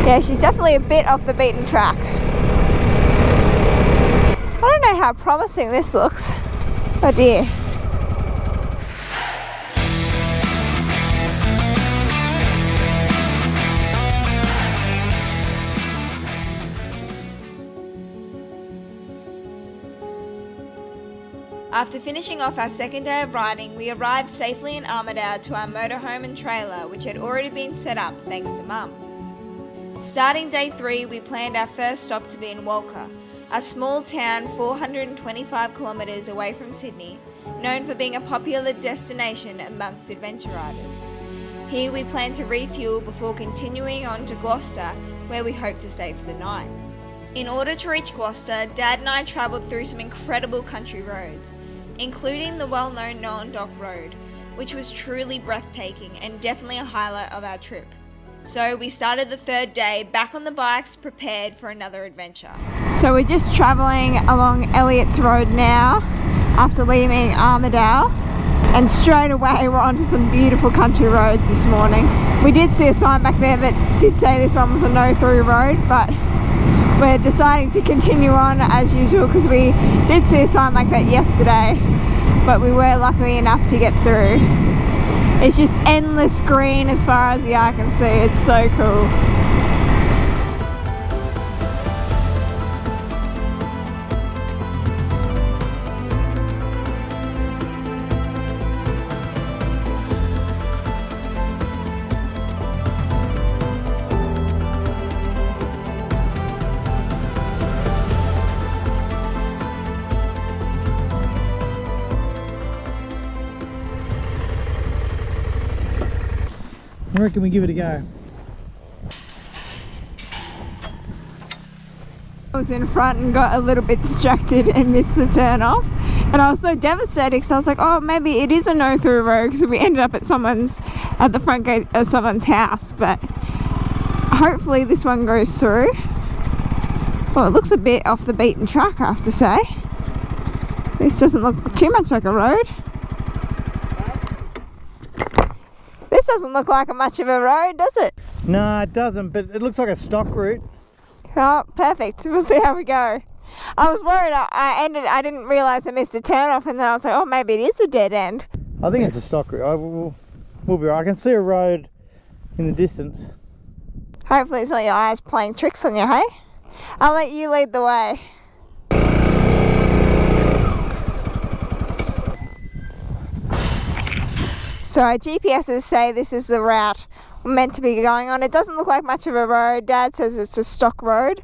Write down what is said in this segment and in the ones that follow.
Yeah, she's definitely a bit off the beaten track. I don't know how promising this looks. Oh dear. After finishing off our second day of riding, we arrived safely in Armidale to our motorhome and trailer, which had already been set up thanks to Mum. Starting day 3, we planned our first stop to be in Walcha, a small town 425 kilometres away from Sydney, known for being a popular destination amongst adventure riders. Here we plan to refuel before continuing on to Gloucester, where we hope to stay for the night. In order to reach Gloucester, Dad and I travelled through some incredible country roads, including the well-known Nowendoc Road, which was truly breathtaking and definitely a highlight of our trip. So we started the third day back on the bikes, prepared for another adventure. So we're just travelling along Elliott's Road now after leaving Armidale, and straight away we're onto some beautiful country roads this morning. We did see a sign back there that did say this one was a no-through road, but we're deciding to continue on as usual because we did see a sign like that yesterday, but we were lucky enough to get through. It's just endless green as far as the eye can see. It's so cool. I reckon we give it a go. I was in front and got a little bit distracted and missed the turn off, and I was so devastated because I was like, oh, maybe it is a no-through road, because we ended up at the front gate of someone's house, but hopefully this one goes through. Well, it looks a bit off the beaten track, I have to say. This doesn't look too much like a road. This doesn't look like much of a road, does it? No, it doesn't, but it looks like a stock route. Oh, perfect. We'll see how we go. I was worried I didn't realise I missed a turn off, and then I was like, oh, maybe it is a dead end. I think it's a stock route. We'll be right. I can see a road in the distance. Hopefully it's not your eyes playing tricks on you, hey? I'll let you lead the way. So our GPSs say this is the route we're meant to be going on. It doesn't look like much of a road. Dad says it's a stock road.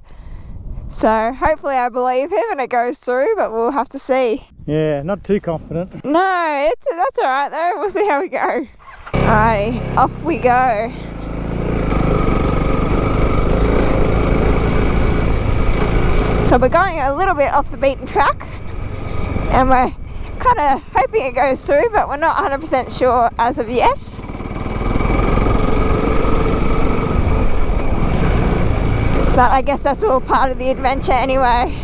So hopefully I believe him and it goes through, but we'll have to see. Yeah, not too confident. No, that's alright though. We'll see how we go. Alrighty, off we go. So we're going a little bit off the beaten track, and we're kind of hoping it goes through, but we're not 100% sure as of yet. But I guess that's all part of the adventure anyway.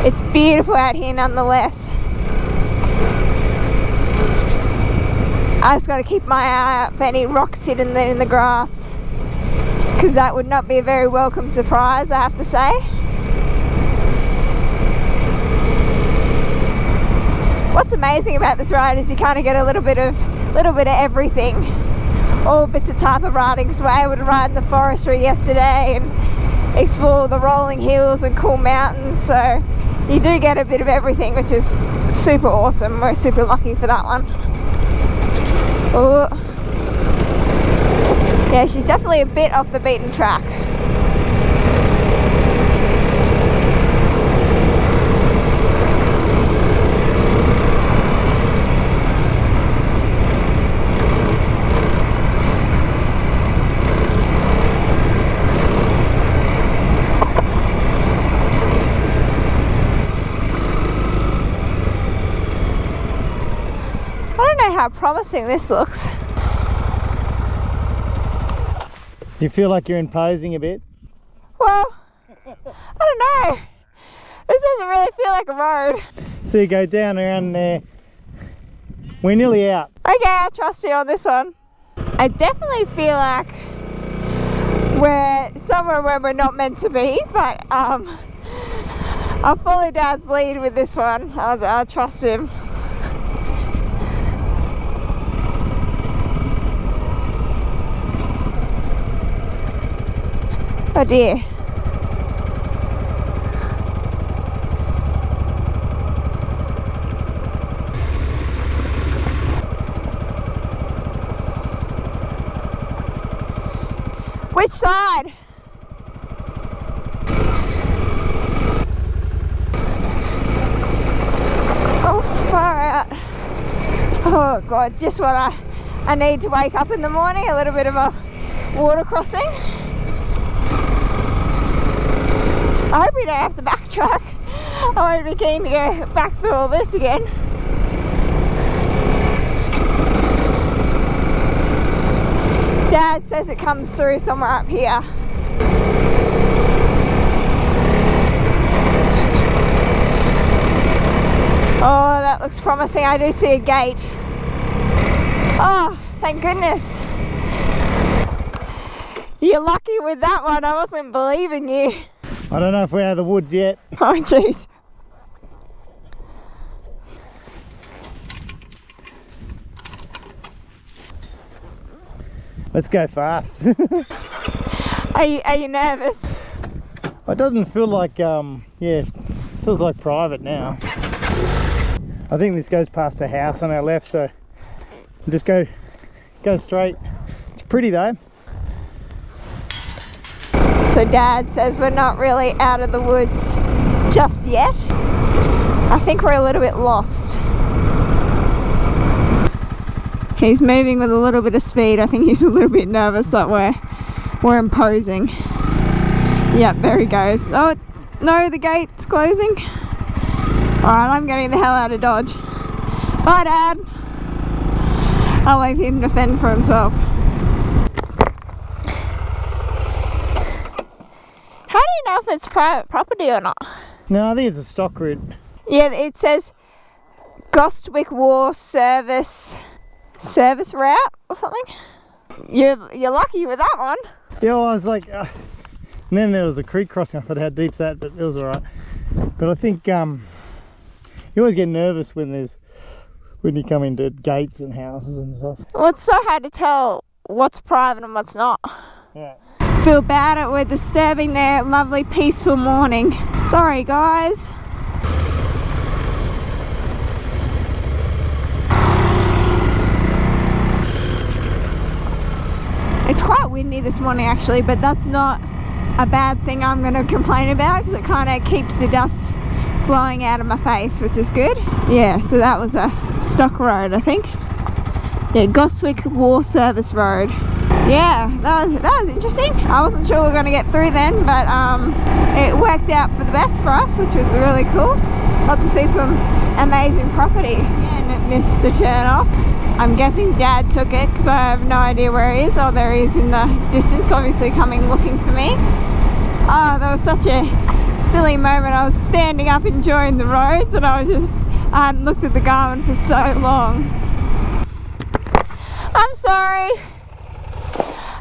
It's beautiful out here nonetheless. I just got to keep my eye out for any rocks hidden in the grass, because that would not be a very welcome surprise, I have to say. What's amazing about this ride is you kind of get a little bit of everything, all bits of type of riding, because we're able to ride in the forestry yesterday and explore the rolling hills and cool mountains, so you do get a bit of everything, which is super awesome. We're super lucky for that one. Oh. Yeah, she's definitely a bit off the beaten track. I don't know how promising this looks. You feel like you're imposing a bit? Well, I don't know. This doesn't really feel like a road. So you go down around there. We're nearly out. Okay, I trust you on this one. I definitely feel like we're somewhere where we're not meant to be, but I'll follow Dad's lead with this one. I'll trust him. Oh dear. Which side? Oh, far out. Oh God, just what I need to wake up in the morning, a little bit of a water crossing. I hope we don't have to backtrack. I won't be keen to go back through all this again. Dad says it comes through somewhere up here. Oh, that looks promising. I do see a gate. Oh, thank goodness. You're lucky with that one. I wasn't believing you. I don't know if we're out of the woods yet. Oh, jeez. Let's go fast. Are you nervous? It doesn't feel like, yeah, it feels like private now. I think this goes past a house on our left, so we'll just go straight. It's pretty though. So Dad says we're not really out of the woods just yet. I think we're a little bit lost. He's moving with a little bit of speed. I think he's a little bit nervous that we're imposing. Yep, there he goes. Oh, no, the gate's closing. Alright, I'm getting the hell out of Dodge. Bye, Dad. I'll leave him to fend for himself. How do you know if it's private property or not? No, I think it's a stock route. Yeah, it says Gloucester War service route or something. You're lucky with that one. Yeah, well, I was like, and then there was a creek crossing. I thought, how deep's that? But it was alright. But I think you always get nervous when you come into gates and houses and stuff. Well, it's so hard to tell what's private and what's not. Yeah. Feel bad that we're disturbing their lovely peaceful morning. Sorry guys. It's quite windy this morning actually, but that's not a bad thing I'm going to complain about because it kind of keeps the dust blowing out of my face, which is good. Yeah, so that was a stock road, I think. Yeah, Gloucester War Service Road. Yeah, that was interesting. I wasn't sure we were going to get through then, but it worked out for the best for us, which was really cool. Got to see some amazing property. And it missed the turn off. I'm guessing Dad took it because I have no idea where he is. Oh, there he is in the distance, obviously coming looking for me. Oh, that was such a silly moment. I was standing up enjoying the roads and I hadn't looked at the Garmin for so long. I'm sorry.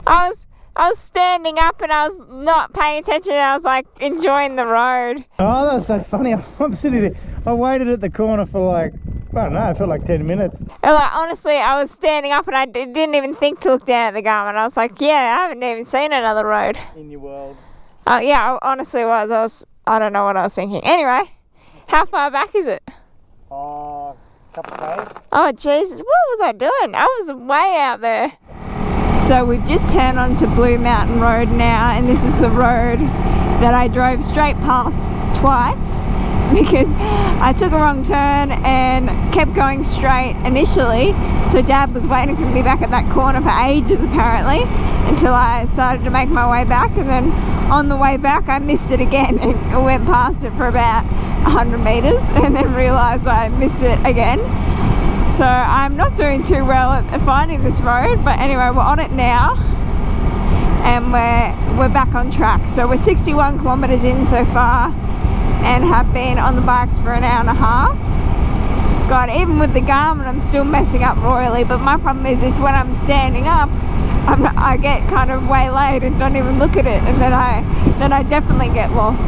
I was standing up and I was not paying attention. I was like enjoying the road. Oh, that was so funny. I'm sitting there. I waited at the corner for like, I don't know, it felt like 10 minutes. And like, honestly, I was standing up and I didn't even think to look down at the Garmin. I was like, yeah, I haven't even seen another road. In your world. Oh yeah, I honestly was. I don't know what I was thinking. Anyway, how far back is it? Oh, couple of days. Oh Jesus, what was I doing? I was way out there. So we've just turned onto Blue Mountain Road now, and this is the road that I drove straight past twice because I took a wrong turn and kept going straight initially. So Dad was waiting for me back at that corner for ages apparently until I started to make my way back, and then on the way back I missed it again and went past it for about 100 meters and then realized I missed it again. So I'm not doing too well at finding this road, but anyway, we're on it now and we're back on track. So we're 61 kilometers in so far and have been on the bikes for an hour and a half. God, even with the Garmin, I'm still messing up royally. But my problem is when I'm standing up, I get kind of waylaid and don't even look at it, and then I definitely get lost.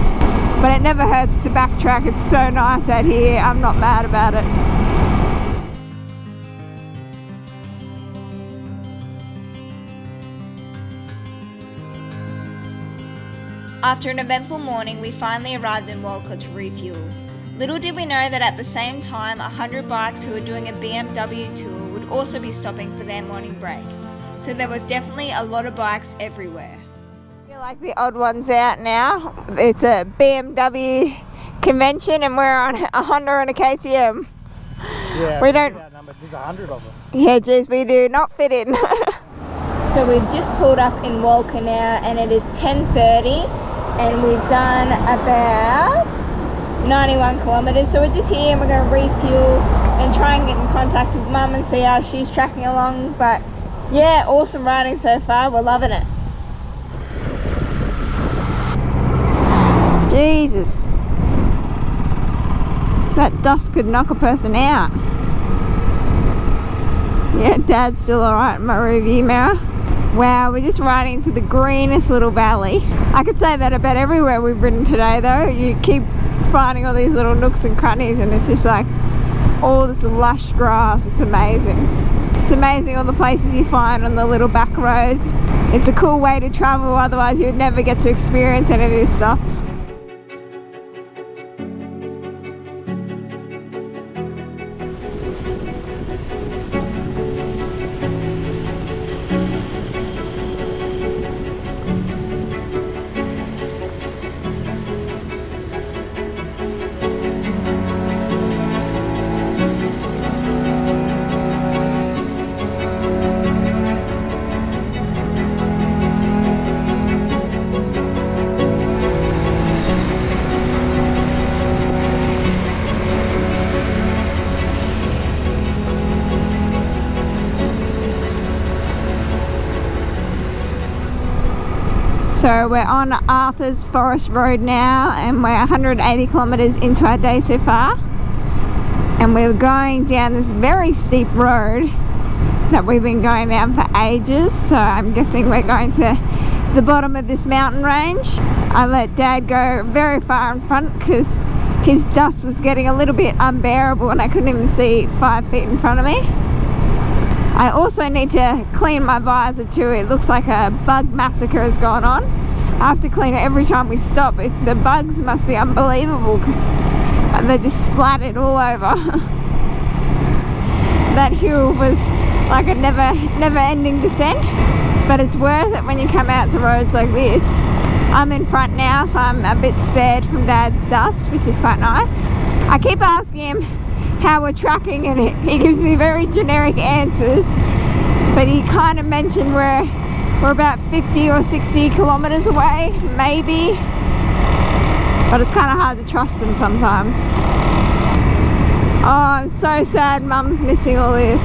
But it never hurts to backtrack. It's so nice out here. I'm not mad about it. After an eventful morning, we finally arrived in Walcha to refuel. Little did we know that at the same time, 100 bikes who were doing a BMW tour would also be stopping for their morning break. So there was definitely a lot of bikes everywhere. I feel like the odd one's out now. It's a BMW convention and we're on a Honda and a KTM. Yeah, we don't. There's 100 of them. Yeah, geez, we do not fit in. So we've just pulled up in Walcha now, and it is 10:30, and we've done about 91 kilometres. So we're just here and we're going to refuel and try and get in contact with Mum and see how she's tracking along. But yeah, awesome riding so far. We're loving it. Jesus. That dust could knock a person out. Yeah, Dad's still alright in my rearview mirror. Wow, we're just riding into the greenest little valley. I could say that about everywhere we've ridden today though. You keep finding all these little nooks and crannies and it's just like all this lush grass. It's amazing. It's amazing all the places you find on the little back roads. It's a cool way to travel, otherwise you would never get to experience any of this stuff. So we're on Arthur's Forest Road now and we're 180 kilometres into our day so far, and we're going down this very steep road that we've been going down for ages, so I'm guessing we're going to the bottom of this mountain range. I let Dad go very far in front because his dust was getting a little bit unbearable and I couldn't even see 5 feet in front of me. I also need to clean my visor too. It looks like a bug massacre has gone on. I have to clean it every time we stop. The bugs must be unbelievable because they're just splattered all over. That hill was like a never-ending descent, but it's worth it when you come out to roads like this. I'm in front now, so I'm a bit spared from Dad's dust, which is quite nice. I keep asking him how we're tracking and he gives me very generic answers, but he kind of mentioned we're about 50 or 60 kilometers away, maybe, but it's kind of hard to trust him sometimes. Oh, I'm so sad Mum's missing all this.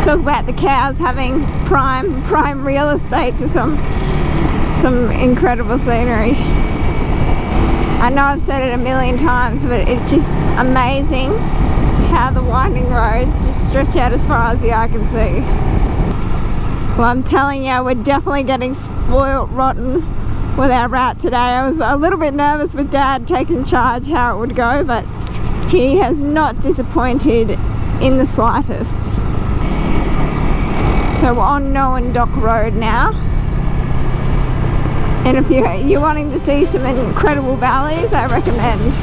Talk about the cows having prime real estate to some incredible scenery. I know I've said it a million times, but it's just amazing how the winding roads just stretch out as far as the eye can see. Well, I'm telling you, we're definitely getting spoiled rotten with our route today. I was a little bit nervous with Dad taking charge how it would go, but he has not disappointed in the slightest. So we're on Nowendoc Road now. And if you're wanting to see some incredible valleys, I recommend.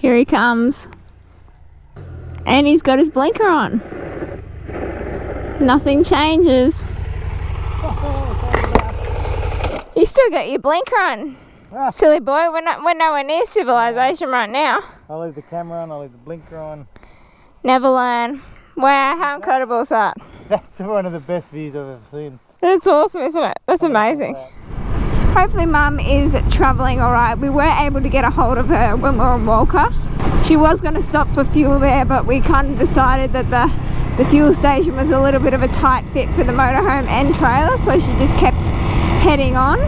Here he comes. And he's got his blinker on. Nothing changes. You still got your blinker on. Ah. Silly boy, we're nowhere near civilization right now. I'll leave the camera on, I'll leave the blinker on. Never learn. Wow, how incredible is that? That's one of the best views I've ever seen. That's awesome, isn't it? That's amazing. Hopefully Mum is travelling alright. We were able to get a hold of her when we were in Walcha. She was going to stop for fuel there, but we kind of decided that the fuel station was a little bit of a tight fit for the motorhome and trailer, so she just kept heading on.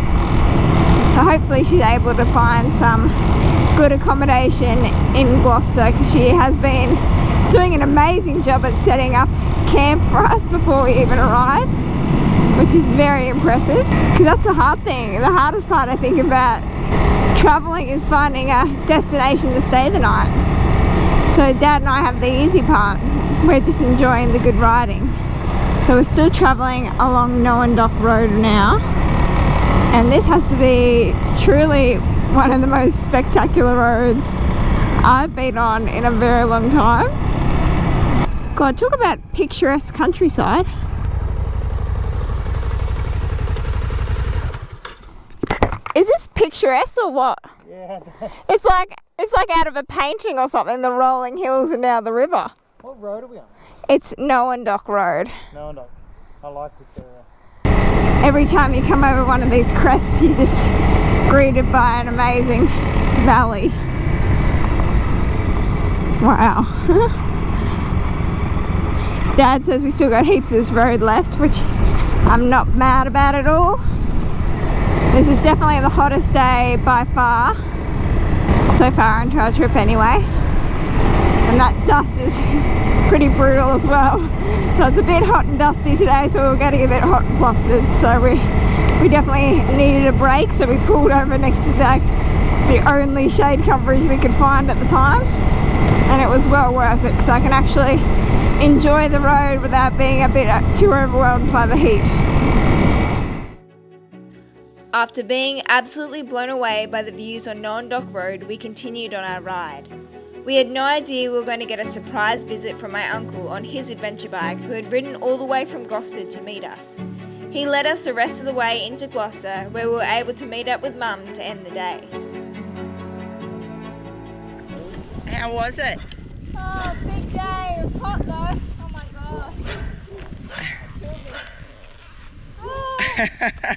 So hopefully she's able to find some good accommodation in Gloucester, because she has been doing an amazing job at setting up camp for us before we even arrive, which is very impressive, because that's the hard thing. The hardest part, I think, about traveling is finding a destination to stay the night. So Dad and I have the easy part. We're just enjoying the good riding. So we're still traveling along Nowendoc Road now, and this has to be truly one of the most spectacular roads I've been on in a very long time. God, talk about picturesque countryside. Is this picturesque or what? Yeah. It's like out of a painting or something, the rolling hills and now the river. What road are we on? It's Nowendoc Road. Nowendoc. I like this area. Every time you come over one of these crests, you're just greeted by an amazing valley. Wow. Dad says we still got heaps of this road left, which I'm not mad about at all. This is definitely the hottest day by far, so far into our trip anyway. And that dust is pretty brutal as well. So it's a bit hot and dusty today, so we're getting a bit hot and flustered. So we definitely needed a break, so we pulled over next to the only shade coverage we could find at the time. And it was well worth it, because I can actually enjoy the road without being a bit too overwhelmed by the heat. After being absolutely blown away by the views on Nowendoc Road, we continued on our ride. We had no idea we were going to get a surprise visit from my uncle on his adventure bike, who had ridden all the way from Gloucester to meet us. He led us the rest of the way into Gloucester, where we were able to meet up with Mum to end the day. How was it? Oh, big day. It was hot though. Oh my god.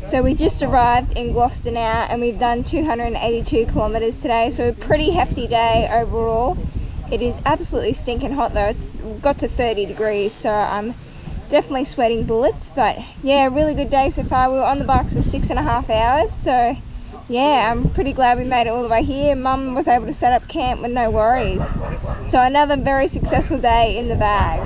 So we just arrived in Gloucester now, and we've done 282 kilometres today, so a pretty hefty day overall. It is absolutely stinking hot though. It's got to 30 degrees, so I'm definitely sweating bullets, but yeah, really good day so far. We were on the bikes for 6.5 hours, so yeah, I'm pretty glad we made it all the way here. Mum was able to set up camp with no worries. So another very successful day in the bag.